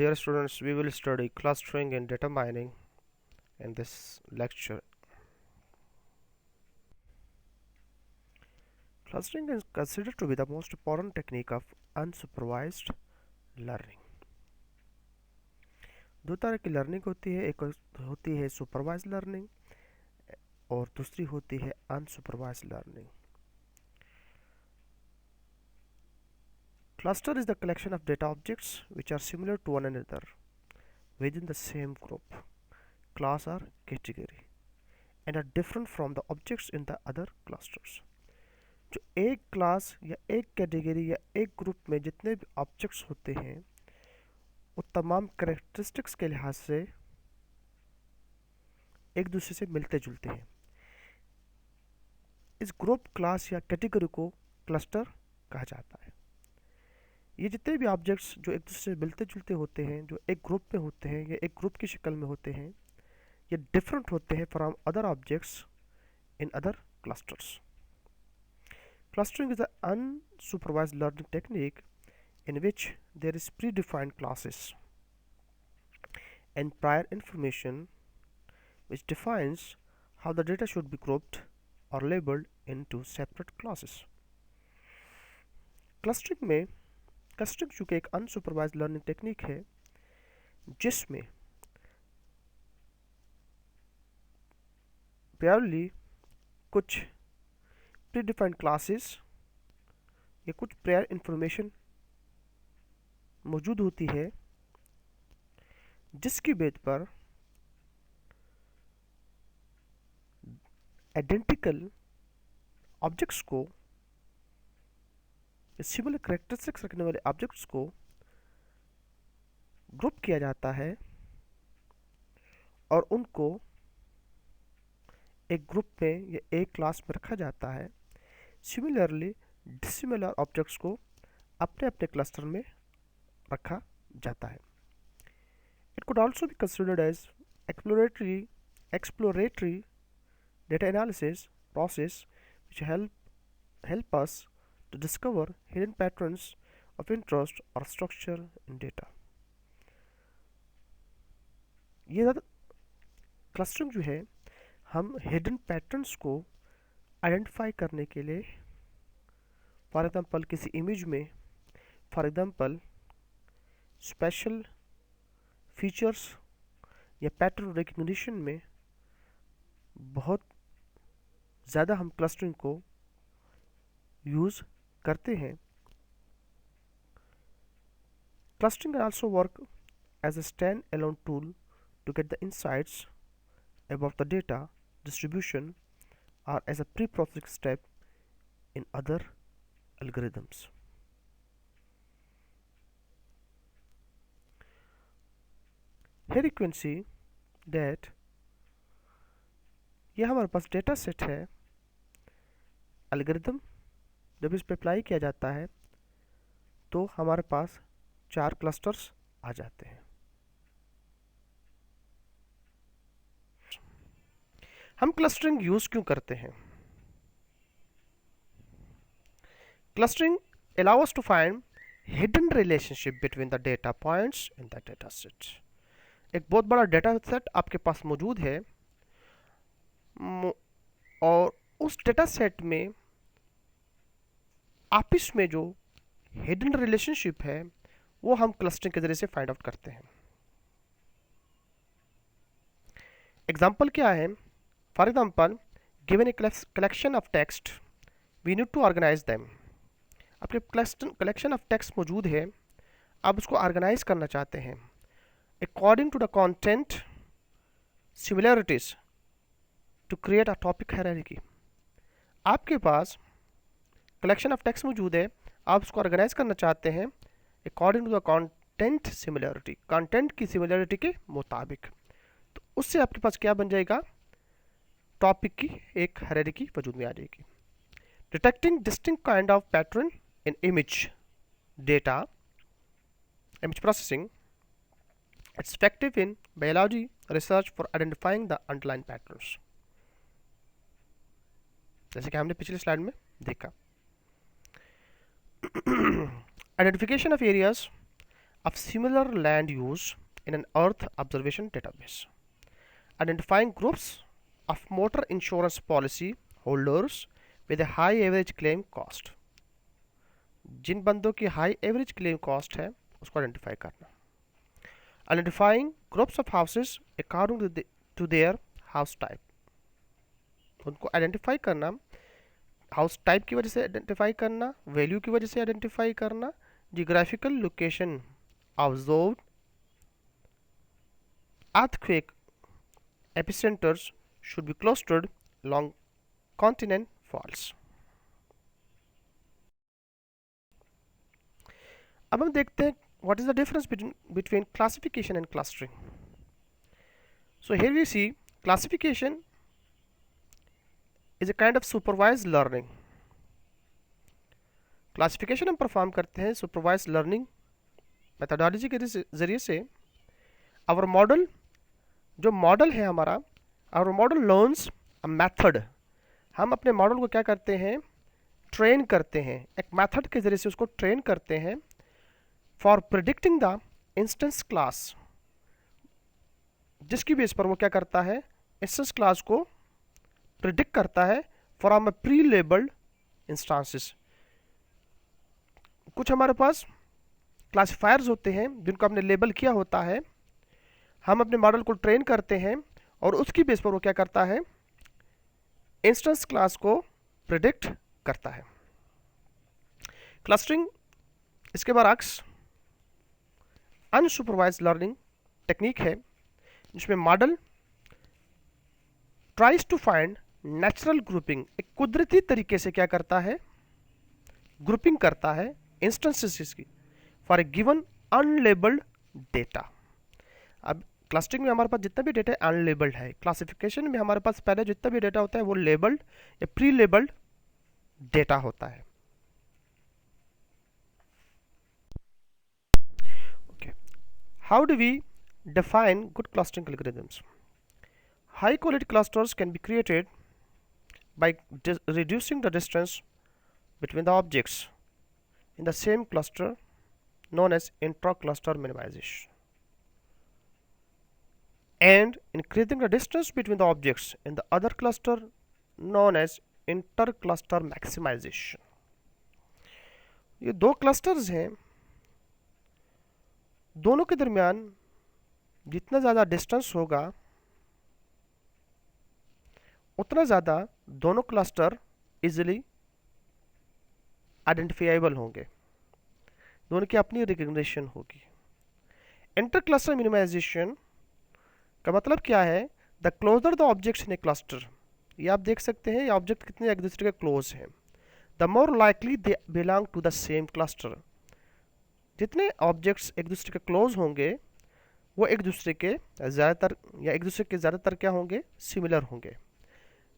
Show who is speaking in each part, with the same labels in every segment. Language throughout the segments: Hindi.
Speaker 1: Dear students, we will study clustering and data mining in this lecture. Clustering is considered to be the most important technique of unsupervised learning. दो तरह की लर्निंग होती है, एक होती है सुपरवाइज लर्निंग और दूसरी होती है unsupervised learning. Cluster is the collection of data objects which are similar to one another within the same group, class or category and are different from the objects in the other clusters. जो एक क्लास या एक कैटेगरी या एक ग्रुप में जितने भी ऑब्जेक्ट्स होते हैं वो तमाम करेक्टरिस्टिक्स के लिहाज से एक दूसरे से मिलते जुलते हैं. इस ग्रुप, क्लास या कैटेगरी को क्लस्टर कहा जाता है. ये जितने भी ऑब्जेक्ट्स जो एक दूसरे से मिलते जुलते होते हैं, जो एक ग्रुप में होते हैं या एक ग्रुप की शक्ल में होते हैं, ये डिफरेंट होते हैं from other objects in other clusters. Clustering is an unsupervised learning technique in which there is predefined classes and prior information which defines how the data should be grouped or labeled into separate classes. Clustering चूँकि एक unsupervised learning technique है जिसमें purely कुछ predefined classes या कुछ prior information मौजूद होती है जिसकी बेस पर आइडेंटिकल ऑब्जेक्ट्स को, सिमिलर करेक्टरिस्टिक्स रखने वाले ऑब्जेक्ट्स को ग्रुप किया जाता है और उनको एक ग्रुप में या एक क्लास में रखा जाता है. सिमिलरली डिसिमिलर ऑब्जेक्ट्स को अपने अपने क्लस्टर में रखा जाता है. It could also be considered as exploratory data analysis process which help us to discover hidden patterns of interest or structure in data. ये ज़्यादा क्लस्टरिंग जो है हम हिडन पैटर्न्स को आइडेंटिफाई करने के लिए, फॉर एग्जांपल किसी इमेज में, फॉर एग्जांपल स्पेशल फीचर्स या पैटर्न रिकग्निशन में बहुत ज़्यादा हम क्लस्टरिंग को यूज़ करते हैं. Clustering can also work as a stand-alone tool to get the insights about the data distribution or as a pre-processing step in other algorithms. Here you can see that यह हमारे पास डेटा सेट है. एल्गोरिथम जब इस पे अप्लाई किया जाता है तो हमारे पास 4 क्लस्टर्स आ जाते हैं. हम क्लस्टरिंग यूज क्यों करते हैं? Clustering allow us to find hidden relationship between the data points in the data set. एक बहुत बड़ा डेटा सेट आपके पास मौजूद है और उस डेटा सेट में आपस में जो हिडन रिलेशनशिप है वो हम क्लस्टरिंग के जरिए से फाइंड आउट करते हैं. एग्जाम्पल क्या है? For example given a collection of text, we need to organise them. आपके कलेक्शन ऑफ टेक्स्ट मौजूद है, आप उसको ऑर्गेनाइज करना चाहते हैं according to the content similarities to create a topic hierarchy. आपके पास कलेक्शन ऑफ टेक्स्ट मौजूद है, आप उसको ऑर्गेनाइज करना चाहते हैं according to the content similarity, content की सिमिलरिटी के मुताबिक. तो उससे आपके पास क्या बन जाएगा? टॉपिक की एक हायरार्की वजूद में आ जाएगी. Detecting distinct kind of pattern in image data, image processing, it's effective in biology research for identifying the underlying patterns. जैसे कि हमने पिछले स्लाइड में देखा. Identification of areas of similar land use in an Earth observation database. Identifying groups of motor insurance policy holders with a high average claim cost. जिन बंदों की हाई एवरेज क्लेम कॉस्ट है उसको आइडेंटिफाई करना. Identifying groups of houses according to their house type. उनको आइडेंटिफाई करना, हाउस टाइप की वजह से आइडेंटिफाई करना, वैल्यू की वजह से आइडेंटिफाई करना, geographical location observed, earthquake epicenters should be clustered along continent faults. अब हम देखते हैं what is the difference between classification and clustering. So here we see classification is a kind of supervised learning. Classification हम परफॉर्म करते हैं सुपरवाइज लर्निंग मेथोडोलॉजी के ज़रिए से. आवर मॉडल, जो मॉडल है हमारा, our model learns a method. हम अपने मॉडल को क्या करते हैं, ट्रेन करते हैं, एक मेथड के ज़रिए से उसको ट्रेन करते हैं for predicting the instance class, जिसकी बेस पर वो क्या करता है, इंस्टेंस क्लास को प्रिडिक्ट करता है from a pre labelled instances. कुछ हमारे पास क्लासिफायर्स होते हैं जिनको हमने लेबल किया होता है. हम अपने मॉडल को ट्रेन करते हैं और उसकी बेस पर वो क्या करता है, इंस्टेंस क्लास को प्रिडिक्ट करता है. क्लस्टरिंग इसके बरअक्स अनसुपरवाइज्ड लर्निंग टेक्निक है, जिसमें model tries to find natural grouping, एक कुदरती तरीके से क्या करता है, ग्रुपिंग करता है इंस्टेंसेस की for a given unlabelled data. अब क्लस्टरिंग में हमारे पास जितना भी डेटा अनलेबल्ड है, क्लासिफिकेशन में हमारे पास पहले जितना भी डेटा होता है वो लेबल्ड या प्री लेबल्ड डेटा होता है. Okay, how do we define good clustering algorithms? High quality clusters can be created by reducing the distance between the objects in the same cluster, known as intra-cluster minimization, and increasing the distance between the objects in the other cluster, known as inter-cluster maximization. ये दो क्लस्टर्स हैं, दोनों के दरमियान जितना ज़्यादा डिस्टेंस होगा उतना ज़्यादा दोनों क्लस्टर इजीली आइडेंटिफाइबल होंगे, दोनों की अपनी रिकग्निशन होगी. इंटर क्लस्टर मिनिमाइजेशन का मतलब क्या है, the closer the objects in a cluster. ये आप देख सकते हैं ये ऑब्जेक्ट कितने एक दूसरे के क्लोज हैं, the more likely they belong to the same cluster. जितने ऑब्जेक्ट्स एक दूसरे के क्लोज होंगे वो एक दूसरे के ज़्यादातर या एक दूसरे के ज़्यादातर क्या होंगे, सिमिलर होंगे.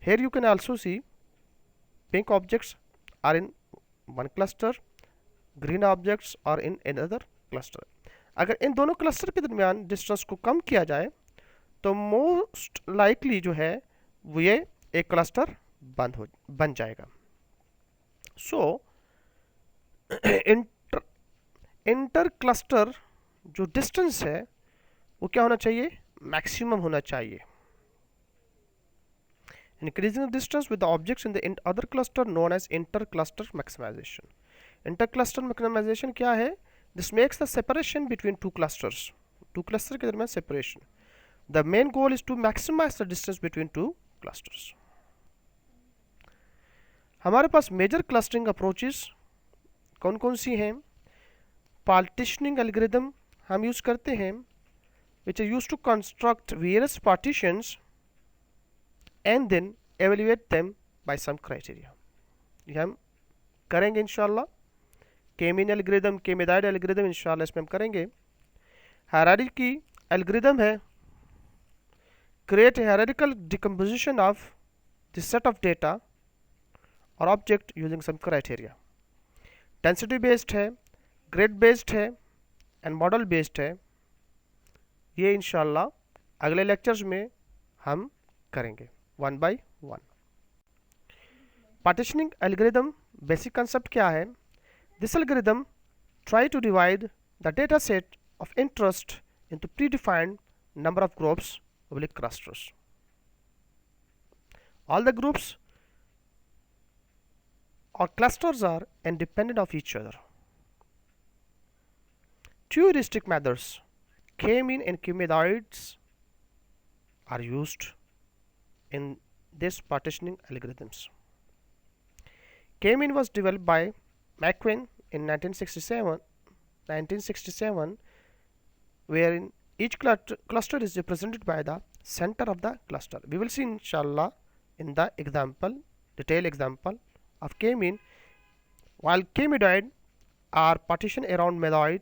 Speaker 1: Here you can also see pink objects are in one cluster, green objects are in another cluster. अगर इन दोनों क्लस्टर के दरमियान डिस्टेंस को कम किया जाए तो मोस्ट लाइकली जो है वो ये एक क्लस्टर बन जाएगा. सो इंटर क्लस्टर जो डिस्टेंस है वो क्या होना चाहिए, मैक्सिमम होना चाहिए. Increasing the distance with the objects in the other cluster known as inter-cluster maximization. Inter-cluster maximization क्या है, this makes the separation between two clusters, two cluster के दरमियान separation. The main goal is to maximize the distance between two clusters. हमारे पास major clustering approaches कौन कौन सी हैं, partitioning algorithm हम यूज़ करते हैं, which are used to construct various partitions and then evaluate them by some criteria. ये हम करेंगे इंशाल्लाह. के-मीन एल्गोरिथम, के-मीडाइड एल्गोरिथम इंशाल्लाह इसमें हम करेंगे. हायरार्की एल्गोरिथम है, create a hierarchical decomposition of the set of data or object using some criteria. Density based है, ग्रेड बेस्ड है एंड मॉडल बेस्ड है. ये इंशाल्लाह अगले लेक्चर्स में हम करेंगे one by one. Partitioning algorithm basic concept क्या है, This algorithm try to divide the data set of interest into predefined number of groups oblique clusters. All the groups or clusters are independent of each other. Two heuristic methods, k-mean and k-medoids, are used in this partitioning algorithms. K-mean was developed by McQueen in 1967, wherein each cluster is represented by the center of the cluster. We will see inshallah in the detailed example of k-mean. While k-medoid or partition around medoid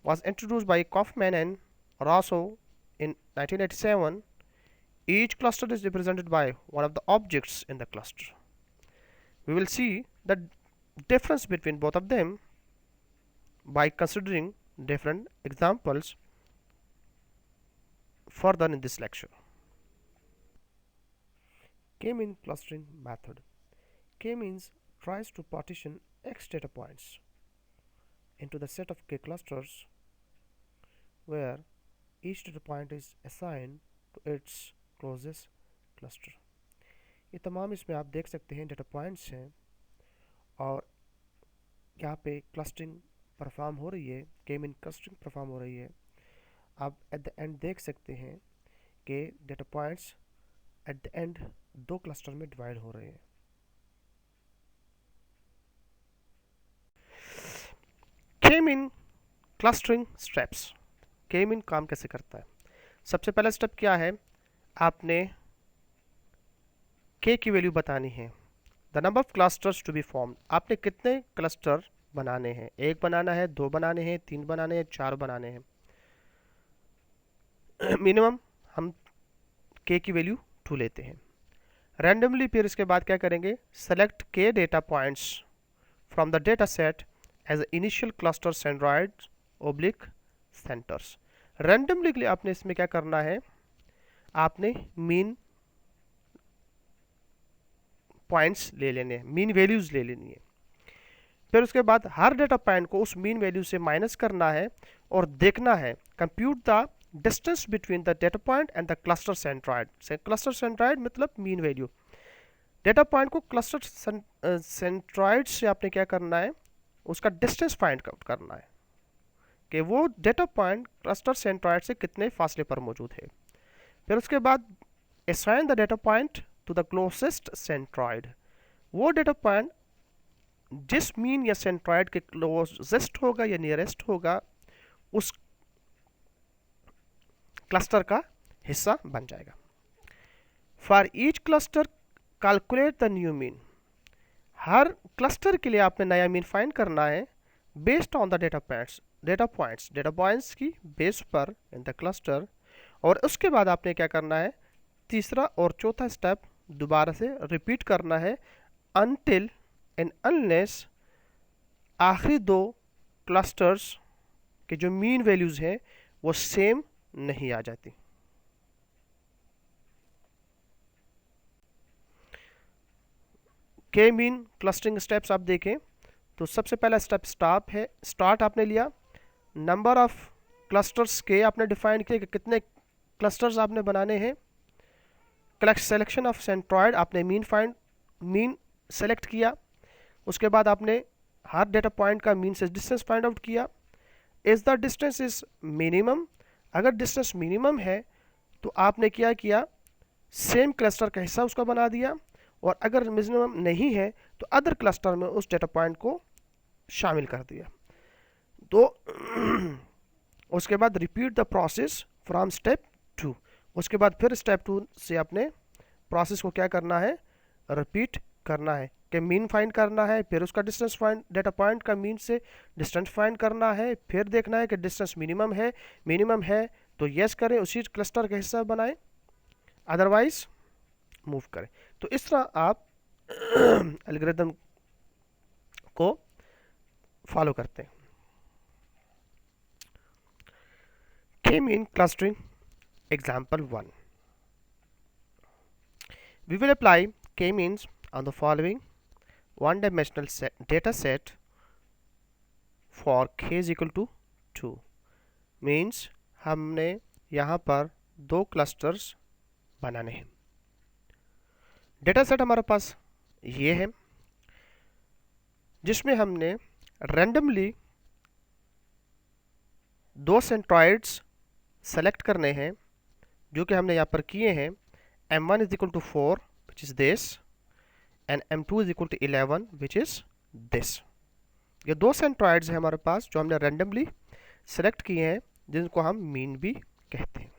Speaker 1: was introduced by Kaufman and Rosso in 1987, each cluster is represented by one of the objects in the cluster. We will see the difference between both of them by considering different examples further in this lecture. K-mean clustering method. K-means tries to partition X data points into the set of K clusters where each data point is assigned to its closest cluster. ये तमाम इसमें आप देख सकते हैं डेटा पॉइंट्स हैं और यहाँ पे क्लस्टरिंग परफॉर्म हो रही है, के मीन क्लस्टरिंग परफॉर्म हो रही है. आप एट द एंड देख सकते हैं कि data points at the end दो क्लस्टर में डिवाइड हो रहे हैं. के मीन क्लस्टरिंग स्टेप्स. के मीन काम कैसे करता है? सबसे पहला स्टेप क्या है? आपने के की वैल्यू बतानी है. The number of clusters to be formed. आपने कितने क्लस्टर बनाने हैं? एक बनाना है, दो बनाने हैं, तीन बनाने हैं, चार बनाने हैं. मिनिमम हम के की वैल्यू 2 लेते हैं. रैंडमली फिर इसके बाद क्या करेंगे? Select K data points from the data set as initial cluster centroid oblique centres. Randomly के लिए आपने इसमें क्या करना है? आपने मीन पॉइंट्स ले लेने हैं, मीन वैल्यूज ले लेनी है. फिर उसके बाद हर डेटा पॉइंट को उस मीन वैल्यू से माइनस करना है और देखना है compute the distance between the data point and the cluster centroid. Cluster centroid मतलब मीन वैल्यू. डेटा पॉइंट को क्लस्टर सेंट्रॉइड से आपने क्या करना है? उसका डिस्टेंस फाइंड आउट करना है कि वो डेटा पॉइंट क्लस्टर सेंट्रॉइड से कितने फासले पर मौजूद है. फिर उसके बाद assign the data point two the closest centroid. वो डेटा पॉइंट जिस मीन या सेंट्रॉइड के क्लोजेस्ट होगा या नियरेस्ट होगा उस क्लस्टर का हिस्सा बन जाएगा. For each cluster calculate the new mean. Her cluster के लिए आपने नया मीन फाइंड करना है based on the data points की बेस पर इन द क्लस्टर. और उसके बाद आपने क्या करना है? तीसरा और चौथा स्टेप दोबारा से रिपीट करना है अनटिल एंड अनलेस आखिरी दो क्लस्टर्स के जो मीन वैल्यूज हैं वो सेम नहीं आ जाती. के मीन क्लस्टरिंग स्टेप्स आप देखें तो सबसे पहला स्टेप स्टार्ट आपने लिया. नंबर ऑफ क्लस्टर्स के आपने डिफाइन किए कि कितने क्लस्टर्स आपने बनाने हैं. सिलेक्शन ऑफ सेंट्रॉइड, आपने मीन सेलेक्ट किया. उसके बाद आपने हर डेटा पॉइंट का मीन से डिस्टेंस फाइंड आउट किया. Is the distance is minimum. अगर डिस्टेंस मिनिमम है तो आपने क्या किया? सेम क्लस्टर का हिस्सा उसका बना दिया. और अगर मिनिमम नहीं है तो अदर क्लस्टर में उस डेटा पॉइंट को शामिल कर दिया. तो उसके बाद repeat the process from step 2. उसके बाद फिर स्टेप 2 से अपने प्रोसेस को क्या करना है? रिपीट करना है कि मीन फाइंड करना है, फिर उसका डिस्टेंस फाइंड, डेटा पॉइंट का मीन से डिस्टेंस फाइंड करना है, फिर देखना है कि डिस्टेंस मिनिमम है तो यस करें, उसी क्लस्टर का हिस्सा बनाएं, अदरवाइज मूव करें. तो इस तरह आप एल्गोरिथम को फॉलो करते हैं. K-mean clustering example 1. We will apply K-means on the following one-dimensional data set for k is equal to 2 means हमने यहाँ पर 2 क्लस्टर्स बनाने हैं। डेटा सेट हमारे पास ये है जिसमें हमने रैंडमली 2 सेंट्रॉइड्स सेलेक्ट करने हैं जो कि हमने यहाँ पर किए हैं। m1 is equal to 4 which is this and m2 is equal to 11 which is this. ये 2 सेंट्रॉइड्स हैं हमारे पास जो हमने रैंडमली सेलेक्ट किए हैं जिनको हम मीन भी कहते हैं।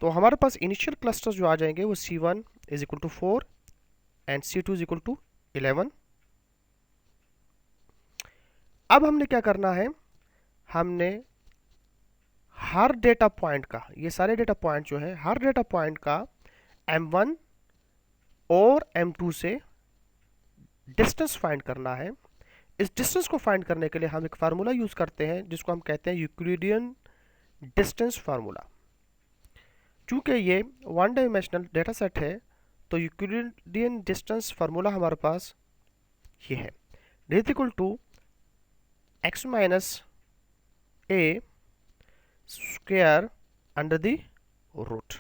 Speaker 1: तो हमारे पास इनिशियल क्लस्टर्स जो आ जाएंगे वो c1 is equal to 4 and c2 is equal to 11। अब हमने क्या करना है, हमने हर डेटा पॉइंट का, ये सारे डेटा पॉइंट जो है हर डेटा पॉइंट का m1 और m2 से डिस्टेंस फाइंड करना है। इस डिस्टेंस को फाइंड करने के लिए हम एक फार्मूला यूज करते हैं जिसको हम कहते हैं यूक्लिडियन डिस्टेंस फार्मूला। चूंकि ये वन डायमेंशनल डेटा सेट है तो यूक्लिडियन डिस्टेंस फार्मूला हमारे पास ये है, d is equal to x minus a square under the root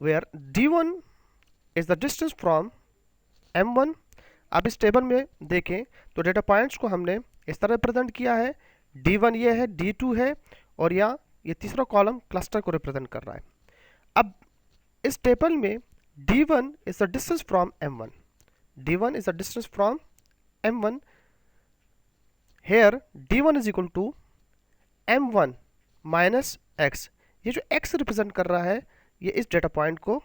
Speaker 1: where d1 is the distance from m1। अब इस टेबल में देखें तो डेटा पॉइंट्स को हमने इस तरह रिप्रेजेंट किया है, d1 ये है, d2 है और यहाँ ये तीसरा कॉलम क्लस्टर को रिप्रेजेंट कर रहा है। अब इस टेबल में d1 is the distance from m1, d1 is the distance from m1, here d1 is equal to m1 minus x। ये जो x रिप्रेजेंट कर रहा है ये इस डेटा पॉइंट को,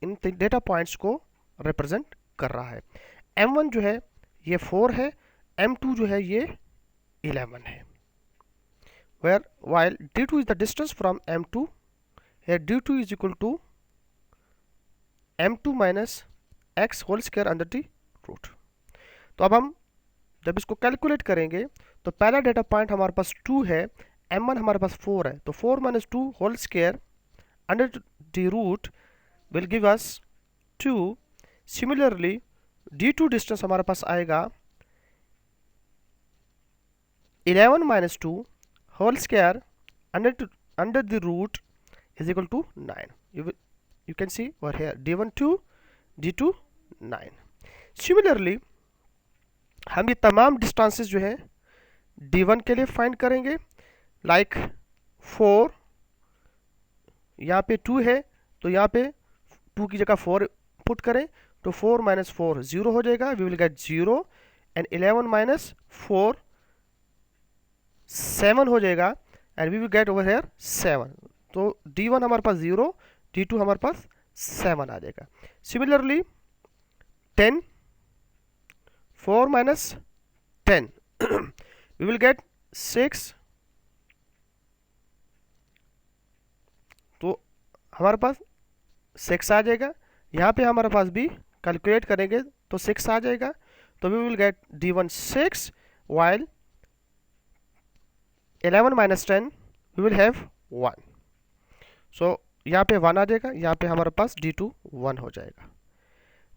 Speaker 1: इन डेटा पॉइंट्स को रिप्रेजेंट कर रहा है। m1 जो है ये 4 है, m2 जो है ये 11 है। where while d2 is the distance from m2, here d2 is equal to m2 minus x whole square under the root. तो अब हम जब इसको कैलकुलेट करेंगे तो पहला डेटा पॉइंट हमारे पास 2 है, m1 हमारे पास 4 है, तो 4 minus 2 whole square under the root will give us 2। Similarly d2 distance हमारे पास आएगा 11 minus 2 whole square under the root is equal to 9। you can see over here d1 2 d2 9। Similarly हम ये तमाम डिस्टेंसेस जो है d1 के लिए फाइंड करेंगे, लाइक 4 यहाँ पे 2 है तो यहाँ पे 2 की जगह 4 पुट करें तो 4 माइनस 4 0 हो जाएगा, we will get 0 and 11 minus 4 7 हो जाएगा and we will get over here 7। तो d1 हमारे पास 0, d2 हमारे पास 7 आ जाएगा। Similarly 10, 4 minus 10 we will get 6, तो हमारे पास 6 आ जाएगा। यहाँ पे हमारे पास भी कैलकुलेट करेंगे तो 6 आ जाएगा, तो we will get d1 6 while 11 minus 10 we will have 1। So यहाँ पे 1 आ जाएगा, यहाँ पे हमारे पास d2 1 हो जाएगा।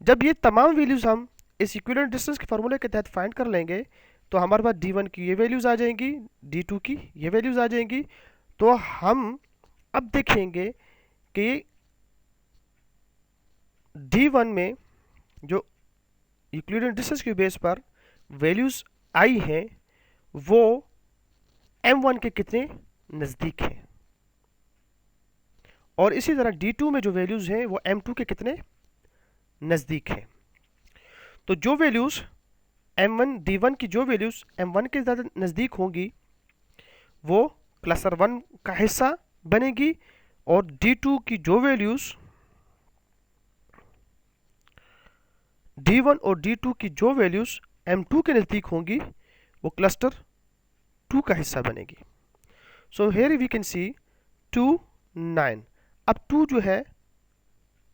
Speaker 1: जब ये तमाम वैल्यूज हम इस इक्विवेलेंट डिस्टेंस के फार्मूले के तहत फाइंड कर लेंगे तो हमारे पास d1 की ये वैल्यूज आ जाएंगी, d2 की ये वैल्यूज आ जाएंगी। तो हम अब देखेंगे कि d1 में जो यूक्लिडियन डिस्टेंस के बेस पर वैल्यूज आई हैं वो m1 के कितने नज़दीक हैं, और इसी तरह d2 में जो वैल्यूज हैं वो m2 के कितने नज़दीक हैं। तो जो वैल्यूज m1 d1 की जो वैल्यूज m1 के ज़्यादा नज़दीक होंगी वो क्लस्टर 1 का हिस्सा बनेगी, और d2 की जो वैल्यूज d1 और d2 की जो वैल्यूज m2 के नज़दीक होंगी वो क्लस्टर 2 का हिस्सा बनेगी। So here we can see 2 9। अब 2 जो है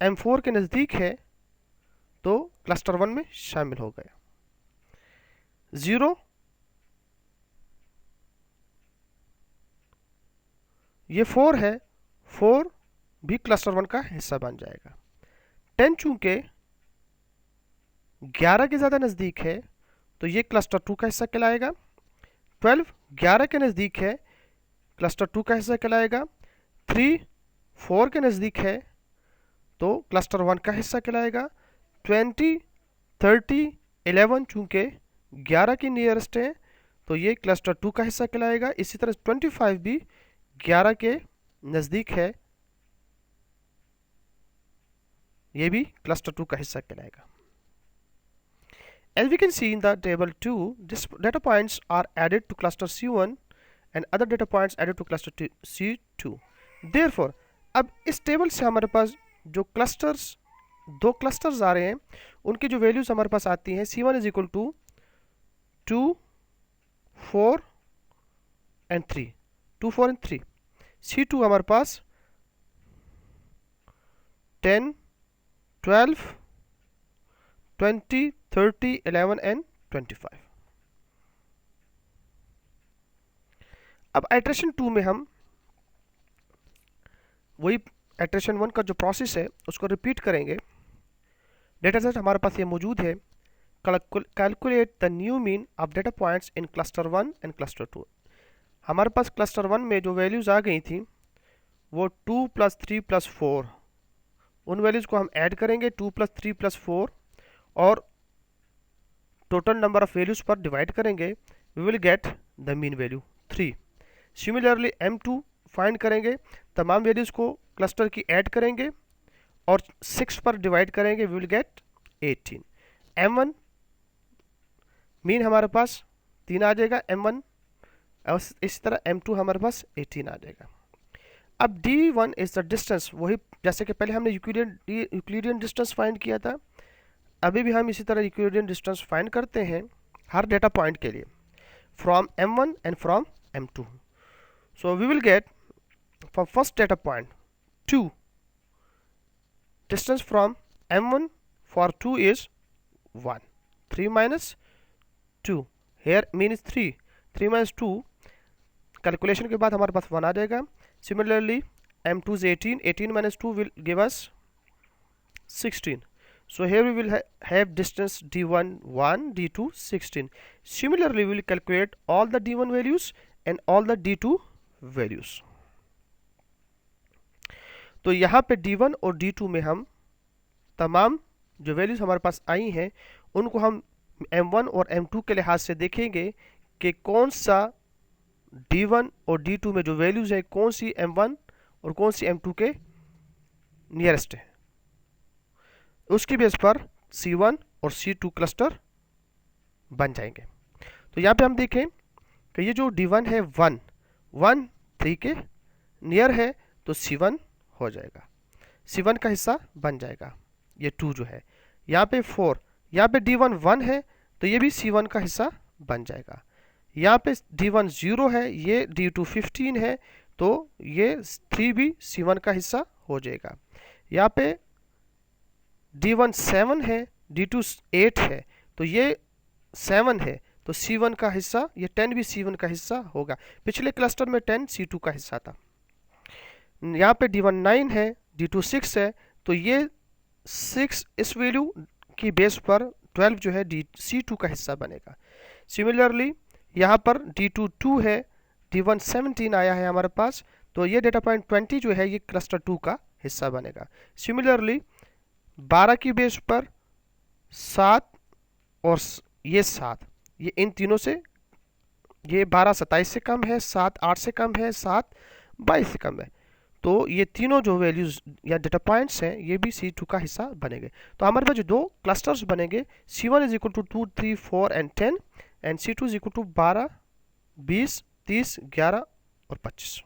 Speaker 1: m4 के नज़दीक है तो क्लस्टर 1 में शामिल हो गया। 0 ये 4 है, 4 भी क्लस्टर 1 का हिस्सा बन जाएगा। 10 चूंकि 11 के ज़्यादा नज़दीक है तो ये क्लस्टर 2 का हिस्सा कहलाएगा। 12 11 के नज़दीक है, क्लस्टर 2 का हिस्सा कहलाएगा। 3 4 के नज़दीक है तो क्लस्टर 1 का हिस्सा कहलाएगा। 20 30 11 चूंकि 11 की नियरेस्ट है तो ये क्लस्टर 2 का हिस्सा कहलाएगा। इसी तरह 25 भी 11 के नज़दीक है, ये भी क्लस्टर 2 का हिस्सा कहलाएगा। As we can see in the table 2, this data points are added to cluster C1 and other data points added to cluster C2. Therefore, अब इस टेबल से हमारे पास जो क्लस्टर्स, दो क्लस्टर्स आ रहे हैं, उनकी जो वैल्यूज हमारे पास आती हैं, C1 is equal to 2 4 and 3, 2 4 and 3। C2 हमारे पास 10 12 20 30 11 and 25। अब आइट्रेशन 2 में हम वही आइट्रेशन 1 का जो प्रोसेस है उसको रिपीट करेंगे। डेटा सेट हमारे पास ये मौजूद है। Calculate the new mean of data points in cluster 1 and cluster 2। हमारे पास क्लस्टर 1 में जो वैल्यूज़ आ गई थी वो 2 + 3 + 4, उन वैल्यूज़ को हम ऐड करेंगे 2 + 3 + 4 और टोटल नंबर ऑफ वैल्यूज़ पर डिवाइड करेंगे। We will get the mean value 3। Similarly M2 find करेंगे, तमाम वैल्यूज़ को क्लस्टर की ऐड करेंगे और 6 पर डिवाइड करेंगे, we will gate 18। M1 mean हमारे पास 3 आ जाएगा M1, और इसी तरह M2 हमारे पास 18 आ जाएगा। अब D1 इज द डिस्टेंस, वही जैसे कि पहले हमने यूक्लिडियन डिस्टेंस फाइंड किया था, अभी भी हम इसी तरह यूक्लिडियन डिस्टेंस फाइंड करते हैं हर डेटा पॉइंट के लिए, from M1 and from M2। So we will get for first data point 2, distance from M1 for 2 is 1, 3 minus 2, here mean is 3, 3 minus 2 calculation के बाद हमारे पास 1 आ जाएगा। Similarly M2 is 18, 18 minus 2 will give us 16, so here we will have distance D1 1, D2 16। Similarly we will calculate all the D1 values and all the D2 values। तो यहाँ पे D1 और D2 में हम तमाम जो वैल्यूज हमारे पास आई हैं उनको हम M1 और M2 के लिहाज से देखेंगे कि कौन सा D1 और D2 में जो वैल्यूज है कौन सी M1 और कौन सी M2 के नियरेस्ट है। उसकी बेस पर C1 और C2 क्लस्टर बन जाएंगे। तो यहाँ पे हम देखें कि ये जो D1 है 1 1 3 के नियर है तो C1 हो जाएगा, C1 का हिस्सा बन जाएगा। ये 2 जो है यहाँ पे 4, यहाँ पे D1 1 है तो ये भी C1 का हिस्सा बन जाएगा। यहाँ पे D1 0 है, ये D2 15 है तो ये 3 भी C1 का हिस्सा हो जाएगा। यहाँ पे D1 7 है, D2 8 है तो ये 7 है तो C1 का हिस्सा, ये 10 भी C1 का हिस्सा होगा। पिछले क्लस्टर में 10 C2 का हिस्सा था। यहाँ पे D1 9 है, D2 6 है तो ये 6 इस वैल्यू की बेस पर 12 जो है C2 का हिस्सा बनेगा। सिमिलरली यहाँ पर D2 2 है, D1 17 आया है हमारे पास तो ये डेटा पॉइंट 20 जो है ये क्लस्टर 2 का हिस्सा बनेगा। सिमिलरली 12 की बेस पर 7 और ये 7, ये इन तीनों से, ये 12 27 से कम है, 7 8 से कम है, 7 22 से कम है तो ये तीनों जो वैल्यूज या डेटा पॉइंट्स हैं ये भी C2 का हिस्सा बनेंगे। तो हमारे पास जो दो क्लस्टर्स बनेंगे C1 is equal to 2 3 4 and 10 and C2 is equal to 12 20 30 11 और 25।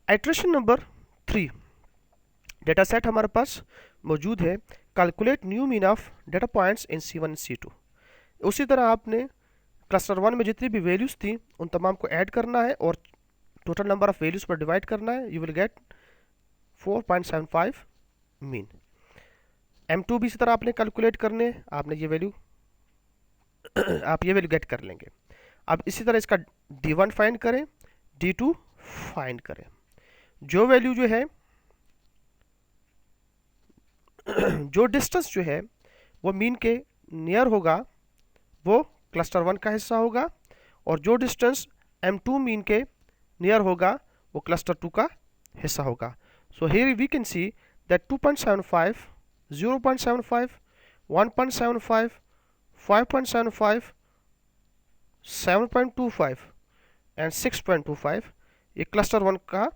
Speaker 1: आइट्रेशन नंबर 3, डेटा सेट हमारे पास मौजूद है। Calculate new mean of data points in C1 and C2। उसी तरह आपने क्लस्टर 1 में जितनी भी वैल्यूज थी उन तमाम को ऐड करना है और टोटल नंबर ऑफ वैल्यूज पर डिवाइड करना है। You will get 4.75 mean. M2 भी इसी तरह आपने कैलकुलेट करने, आपने ये वैल्यू आप ये वैल्यू गेट कर लेंगे। अब इसी तरह इसका D1 फाइंड करें, D2 फाइंड करें। जो वैल्यू जो है जो डिस्टेंस जो है वो मीन के नियर होगा वो क्लस्टर 1 का हिस्सा होगा, और जो डिस्टेंस M2 मीन के नियर होगा वो क्लस्टर 2 का हिस्सा होगा. So here we can see that 2.75, 0.75, 1.75, 5.75, 7.25 and 6.25 ये क्लस्टर 1 का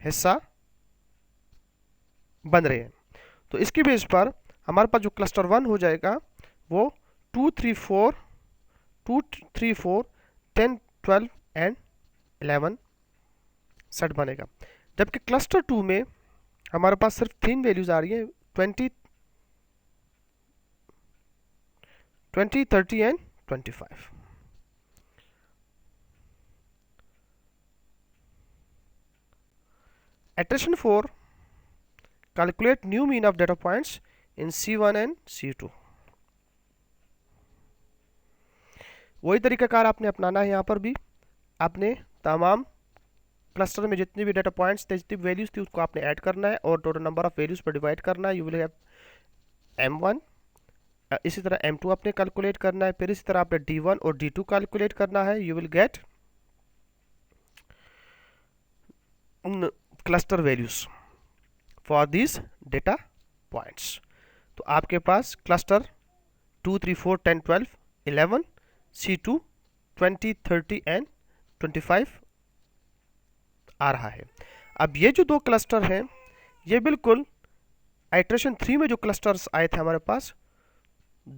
Speaker 1: हिस्सा बन रहे हैं. तो इसकी बेस पर हमारे पास जो क्लस्टर 1 हो जाएगा वो 2, 3, 4, 2, 3, 4, 10, 12 एंड 11 सेट बनेगा. जबकि क्लस्टर 2 में हमारे पास सिर्फ 3 वैल्यूज आ रही है, 20, 30 and 25. Iteration 4, calculate new mean of data points in C1 and C2. वही तरीकाकार आपने अपनाना है. यहाँ पर भी आपने तमाम क्लस्टर में जितने भी डेटा पॉइंट्स थे, जितनी वैल्यूज थी, उसको आपने ऐड करना है और टोटल नंबर ऑफ वैल्यूज पर डिवाइड करना है. यू विल हैव M1, इसी तरह M2 आपने कैलकुलेट करना है, फिर इसी तरह आपने D1 और D2 कैलकुलेट करना है. You will get cluster values for this data points. तो आपके पास क्लस्टर 2, 3, 4, 10, 12, 11, C2 20, 30 एंड 25 आ रहा है. अब ये जो दो क्लस्टर हैं ये बिल्कुल आइट्रेशन 3 में जो क्लस्टर्स आए थे हमारे पास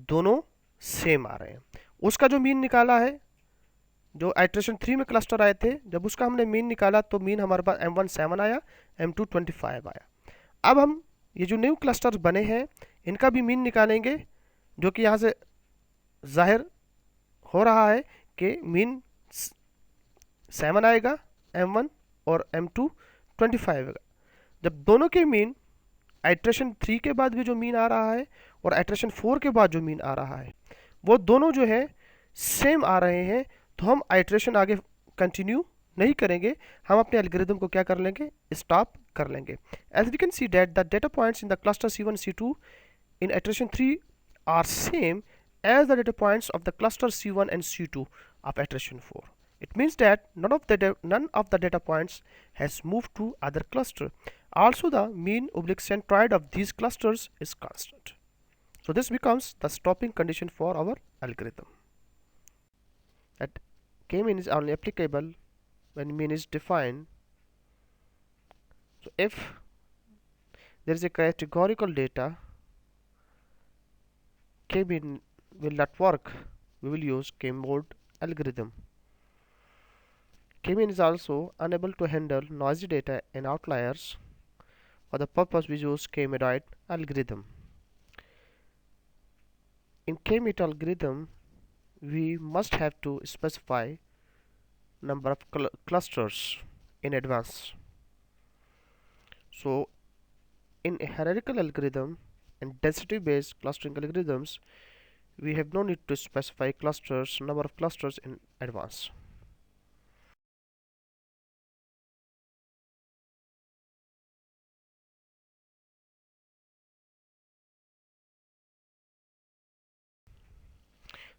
Speaker 1: दोनों सेम आ रहे हैं. उसका जो मीन निकाला है, जो आइट्रेशन 3 में क्लस्टर आए थे, जब उसका हमने मीन निकाला तो मीन हमारे पास M1 7 आया, M2 25 आया. अब हम ये जो न्यू क्लस्टर्स बने हैं इनका भी मीन निकालेंगे, जो कि यहाँ से जाहिर हो रहा है कि मीन 7 आएगा M1 और M2 25 आएगा. जब दोनों के मीन आइट्रेशन 3 के बाद भी जो मीन आ रहा है और आइट्रेशन 4 के बाद जो मीन आ रहा है वो दोनों जो है सेम आ रहे हैं, तो हम आइट्रेशन आगे कंटिन्यू नहीं करेंगे, हम अपने एल्गोरिथम को क्या कर लेंगे, स्टॉप कर लेंगे. As we can see that the data points in the cluster C1 C2 in iteration 3 are same as the data points of the cluster C1 and C2 of iteration 4. It means that none of the data points has moved to other cluster. Also, the mean oblique centroid of these clusters is constant. So this becomes the stopping condition for our algorithm. That k-mean is only applicable when mean is defined. So if there is a categorical data, k-mean will not work. We will use k-mode algorithm. K-mean is also unable to handle noisy data and outliers. For the purpose we use k-medoid algorithm. In k-mean algorithm we must have to specify number of clusters in advance. So in a hierarchical algorithm and density based clustering algorithms we have no need to specify clusters, number of clusters in advance.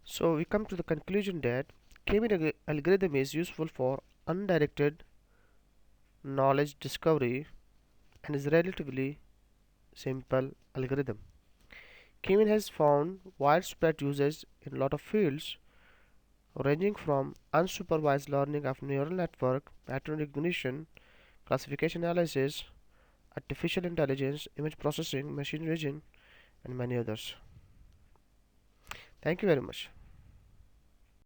Speaker 1: So we come to the conclusion that k-mean algorithm is useful for undirected knowledge discovery and is relatively simple algorithm. K-mean has found widespread usage in a lot of fields ranging from unsupervised learning of neural network, pattern recognition, classification analysis, artificial intelligence, image processing, machine vision, and many others. Thank you very much.